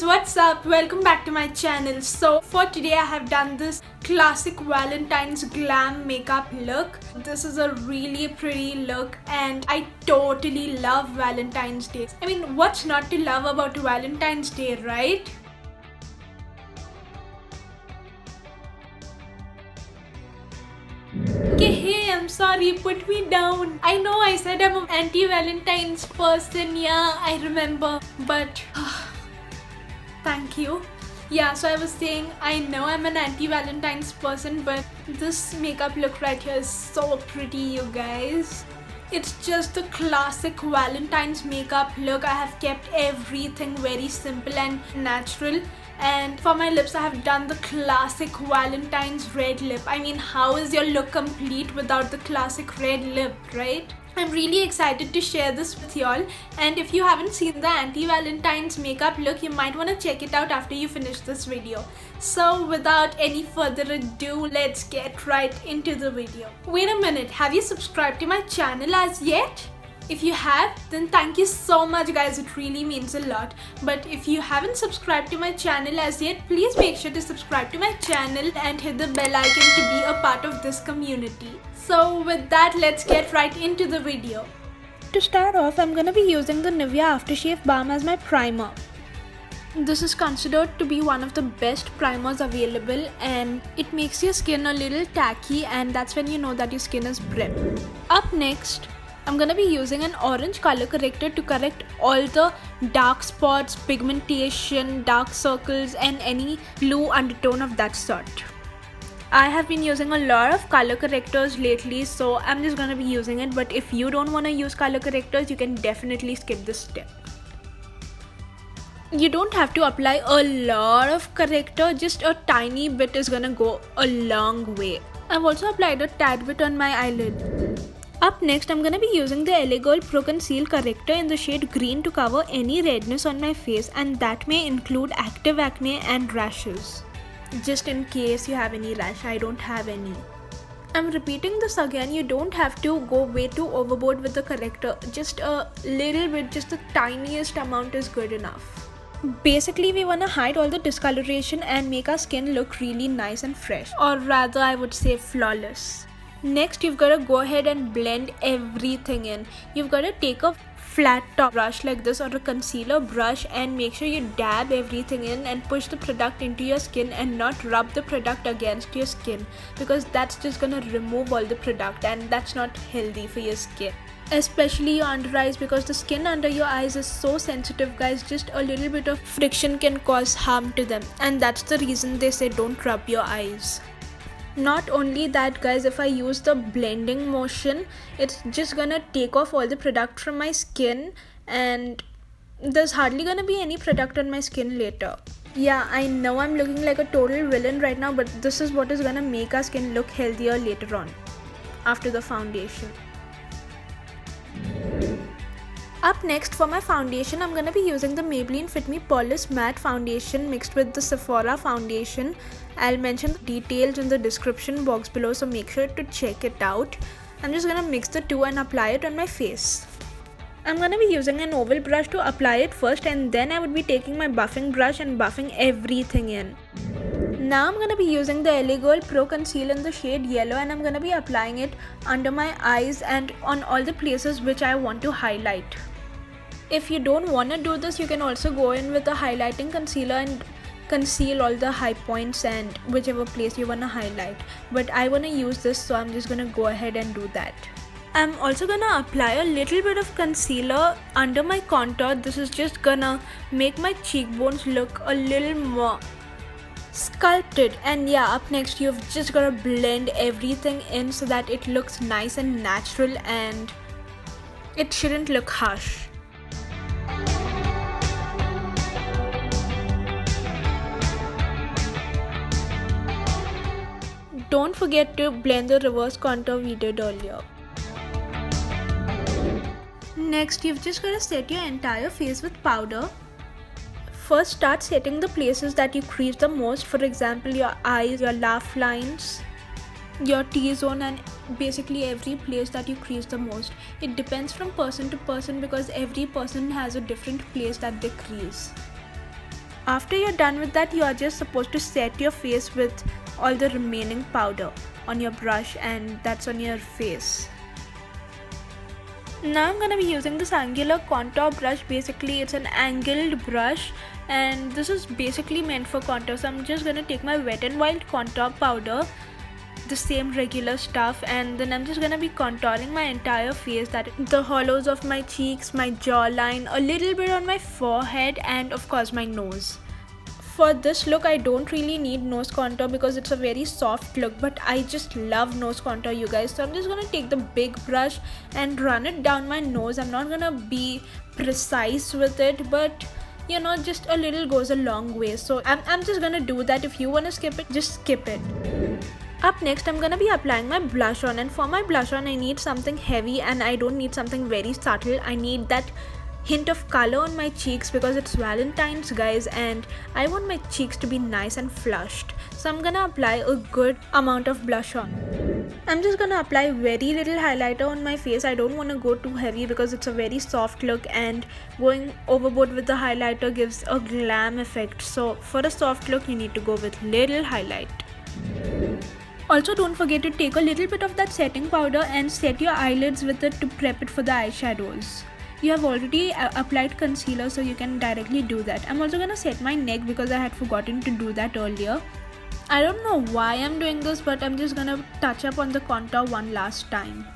guys, what's up? Welcome back to my channel. So for today I have done this classic Valentine's glam makeup look. This is a really pretty look and I totally love Valentine's Day. I mean, what's not to love about Valentine's Day, right? Okay, hey, I'm sorry, put me down. I know I said I'm an anti-Valentine's person, yeah, I remember, but thank you. Yeah, so I was saying I know I'm an anti-Valentine's person, but this makeup look right here is so pretty, you guys. It's just the classic Valentine's makeup look. I have kept everything very simple and natural. And for my lips, I have done the classic Valentine's red lip. I mean, how is your look complete without the classic red lip, right? I'm really excited to share this with y'all. And if you haven't seen the anti-Valentine's makeup look, you might want to check it out after you finish this video. So without any further ado, let's get right into the video. Wait a minute, have you subscribed to my channel as yet? If you have, then thank you so much guys, it really means a lot. But if you haven't subscribed to my channel as yet, please make sure to subscribe to my channel and hit the bell icon to be a part of this community. So with that, let's get right into the video. To start off, I'm gonna be using the Nivea Aftershave Balm as my primer. This is considered to be one of the best primers available and it makes your skin a little tacky, and that's when you know that your skin is prepped. Up next, I'm gonna be using an orange color corrector to correct all the dark spots, pigmentation, dark circles and any blue undertone of that sort. I have been using a lot of color correctors lately, so I'm just gonna be using it, but if you don't wanna use color correctors, you can definitely skip this step. You don't have to apply a lot of corrector, just a tiny bit is gonna go a long way. I've also applied a tad bit on my eyelid. Up next, I'm gonna be using the LA Girl Pro Conceal Corrector in the shade green to cover any redness on my face, and that may include active acne and rashes. Just in case you have any rash, I don't have any. I'm repeating this again, you don't have to go way too overboard with the corrector. Just a little bit, just the tiniest amount is good enough. Basically, we wanna hide all the discoloration and make our skin look really nice and fresh. Or rather, I would say flawless. Next, you've got to go ahead and blend everything in. You've got to take a flat top brush like this or a concealer brush and make sure you dab everything in and push the product into your skin and not rub the product against your skin, because that's just gonna remove all the product and that's not healthy for your skin. Especially your under eyes, because the skin under your eyes is so sensitive guys, just a little bit of friction can cause harm to them, and that's the reason they say don't rub your eyes. Not only that guys, if I use the blending motion, it's just gonna take off all the product from my skin and there's hardly gonna be any product on my skin later. Yeah, I know I'm looking like a total villain right now, but this is what is gonna make our skin look healthier later on after the foundation. Up next, for my foundation, I'm gonna be using the Maybelline Fit Me Poreless Matte Foundation mixed with the Sephora foundation. I'll mention the details in the description box below, so make sure to check it out. I'm just gonna mix the two and apply it on my face. I'm gonna be using an oval brush to apply it first, and then I would be taking my buffing brush and buffing everything in. Now I'm gonna be using the LA Girl Pro Conceal in the shade yellow, and I'm gonna be applying it under my eyes and on all the places which I want to highlight. If you don't want to do this, you can also go in with a highlighting concealer and conceal all the high points and whichever place you want to highlight. But I want to use this, so I'm just going to go ahead and do that. I'm also going to apply a little bit of concealer under my contour. This is just gonna make my cheekbones look a little more sculpted. And yeah, up next, you've just got to blend everything in so that it looks nice and natural and it shouldn't look harsh. Don't forget to blend the reverse contour we did earlier. Next, you've just got to set your entire face with powder. First, start setting the places that you crease the most. For example, your eyes, your laugh lines, your T-zone, and basically every place that you crease the most. It depends from person to person because every person has a different place that they crease. After you're done with that, you are just supposed to set your face with all the remaining powder on your brush, and that's on your face. Now I'm gonna be using this angular contour brush. Basically it's an angled brush and this is basically meant for contour. So I'm just gonna take my Wet n Wild contour powder, the same regular stuff, and then I'm just gonna be contouring my entire face, that the hollows of my cheeks, my jawline, a little bit on my forehead, and of course my nose. For this look I don't really need nose contour because it's a very soft look, but I just love nose contour, you guys. So I'm just gonna take the big brush and run it down my nose. I'm not gonna be precise with it, but you know, just a little goes a long way. So I'm just gonna do that. If you wanna skip it, just skip it. Up next, I'm gonna be applying my blush on, and for my blush on I need something heavy and I don't need something very subtle. I need that hint of color on my cheeks because it's Valentine's, guys, and I want my cheeks to be nice and flushed. So I'm gonna apply a good amount of blush on. I'm just gonna apply very little highlighter on my face. I don't want to go too heavy because it's a very soft look and going overboard with the highlighter gives a glam effect. So for a soft look you need to go with little highlight. Also, don't forget to take a little bit of that setting powder and set your eyelids with it to prep it for the eyeshadows. You have already applied concealer, so you can directly do that. I'm also gonna set my neck because I had forgotten to do that earlier. I don't know why I'm doing this, but I'm just gonna touch up on the contour one last time.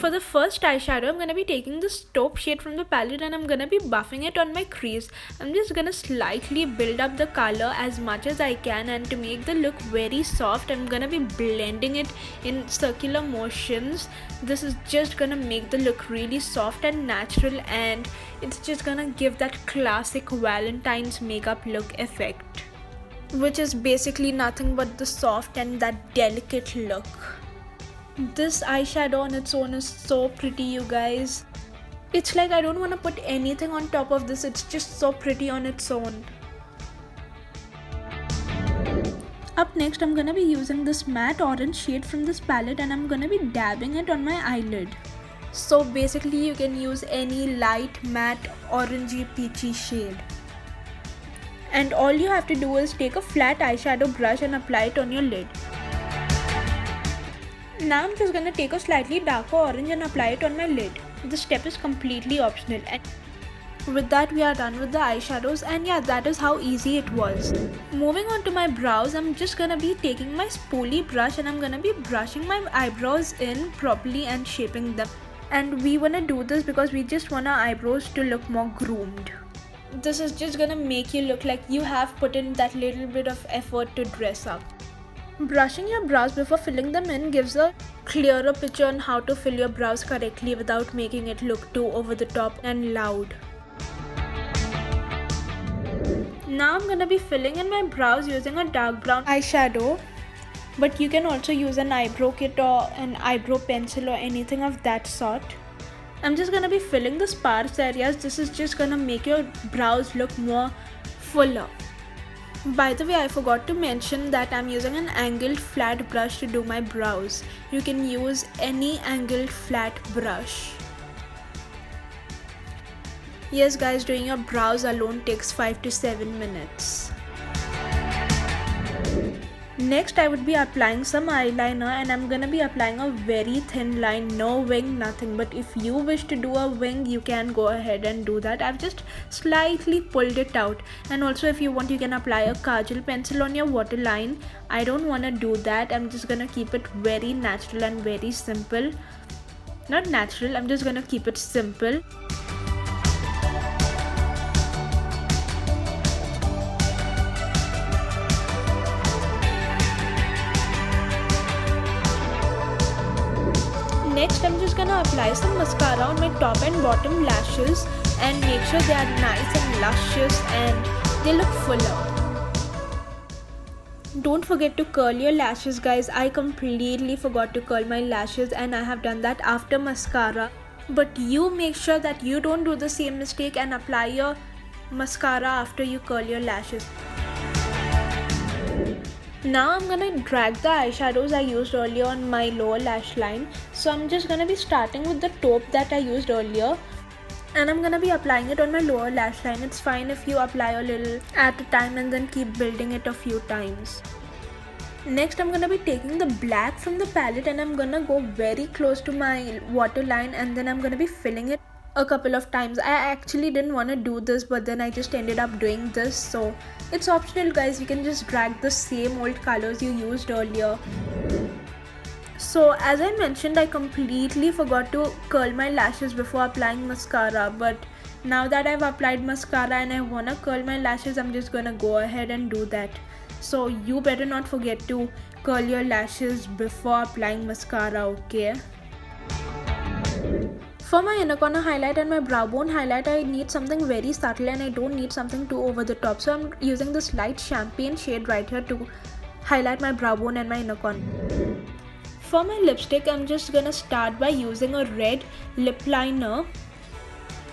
For the first eyeshadow, I'm going to be taking this taupe shade from the palette and I'm going to be buffing it on my crease. I'm just going to slightly build up the color as much as I can, and to make the look very soft, I'm going to be blending it in circular motions. This is just going to make the look really soft and natural, and it's just going to give that classic Valentine's makeup look effect, which is basically nothing but the soft and that delicate look. This eyeshadow on its own is so pretty, you guys. It's like I don't want to put anything on top of this. It's just so pretty on its own. Up next, I'm gonna be using this matte orange shade from this palette and I'm gonna be dabbing it on my eyelid. So basically you can use any light matte orangey peachy shade. And all you have to do is take a flat eyeshadow brush and apply it on your lid. Now I'm just gonna take a slightly darker orange and apply it on my lid. This step is completely optional, and with that we are done with the eyeshadows, and yeah, that is how easy it was. Moving on to my brows, I'm just gonna be taking my spoolie brush and I'm gonna be brushing my eyebrows in properly and shaping them. And we wanna do this because we just want our eyebrows to look more groomed. This is just gonna make you look like you have put in that little bit of effort to dress up. Brushing your brows before filling them in gives a clearer picture on how to fill your brows correctly without making it look too over the top and loud. Now I'm gonna be filling in my brows using a dark brown eyeshadow, but you can also use an eyebrow kit or an eyebrow pencil or anything of that sort. I'm just gonna be filling the sparse areas. This is just gonna make your brows look more fuller. By the way, I forgot to mention that I'm using an angled flat brush to do my brows. You can use any angled flat brush. Yes guys, doing your brows alone takes 5 to 7 minutes. Next, I would be applying some eyeliner and I'm gonna be applying a very thin line, no wing, nothing. But if you wish to do a wing, you can go ahead and do that. I've just slightly pulled it out. And also if you want, you can apply a kajal pencil on your waterline. I don't want to do that. I'm just gonna keep it very natural and very simple. Not natural, I'm just gonna keep it simple. Next, I'm just gonna apply some mascara on my top and bottom lashes and make sure they are nice and luscious and they look fuller. Don't forget to curl your lashes, guys. I completely forgot to curl my lashes and I have done that after mascara. But you make sure that you don't do the same mistake and apply your mascara after you curl your lashes. Now I'm gonna drag the eyeshadows I used earlier on my lower lash line. So I'm just gonna be starting with the taupe that I used earlier. And I'm gonna be applying it on my lower lash line. It's fine if you apply a little at a time and then keep building it a few times. Next, I'm gonna be taking the black from the palette and I'm gonna go very close to my waterline, and then I'm gonna be filling it a couple of times. I actually didn't want to do this, but then I just ended up doing this, so it's optional guys. You can just drag the same old colors you used earlier. So as I mentioned, I completely forgot to curl my lashes before applying mascara, but now that I've applied mascara and I wanna curl my lashes, I'm just gonna go ahead and do that. So you better not forget to curl your lashes before applying mascara, okay? For my inner corner highlight and my brow bone highlight, I need something very subtle and I don't need something too over the top. So I'm using this light champagne shade right here to highlight my brow bone and my inner corner. For my lipstick, I'm just gonna start by using a red lip liner,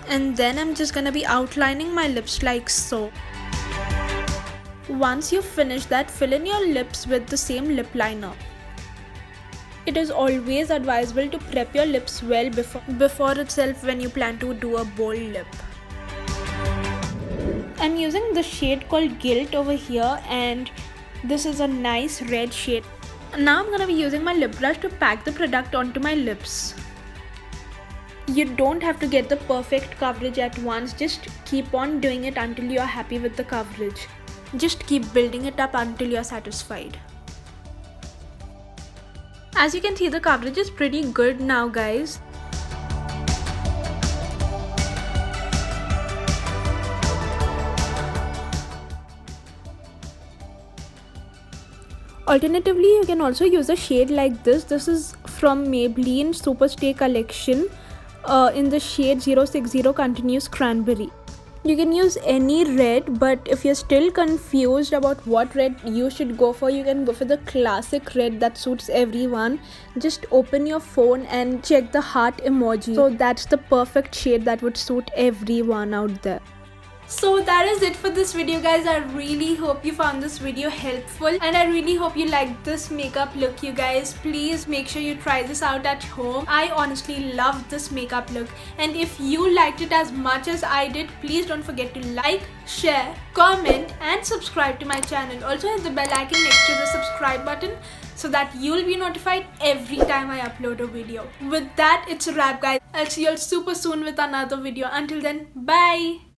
and then I'm just gonna be outlining my lips like so. Once you finish that, fill in your lips with the same lip liner. It is always advisable to prep your lips well before itself when you plan to do a bold lip. I'm using the shade called Guilt over here, and this is a nice red shade. Now I'm gonna be using my lip brush to pack the product onto my lips. You don't have to get the perfect coverage at once, just keep on doing it until you are happy with the coverage. Just keep building it up until you're satisfied. As you can see, the coverage is pretty good now guys. Alternatively, you can also use a shade like this. This is from Maybelline Superstay collection in the shade 060 Continuous Cranberry. You can use any red, but if you're still confused about what red you should go for, you can go for the classic red that suits everyone. Just open your phone and check the heart emoji. So that's the perfect shade that would suit everyone out there. So that is it for this video guys. I really hope you found this video helpful and I really hope you liked this makeup look you guys. Please make sure you try this out at home. I honestly love this makeup look, and if you liked it as much as I did, please don't forget to like, share, comment and subscribe to my channel. Also hit the bell icon next to the subscribe button so that you'll be notified every time I upload a video. With that, it's a wrap guys. I'll see you all super soon with another video. Until then, bye.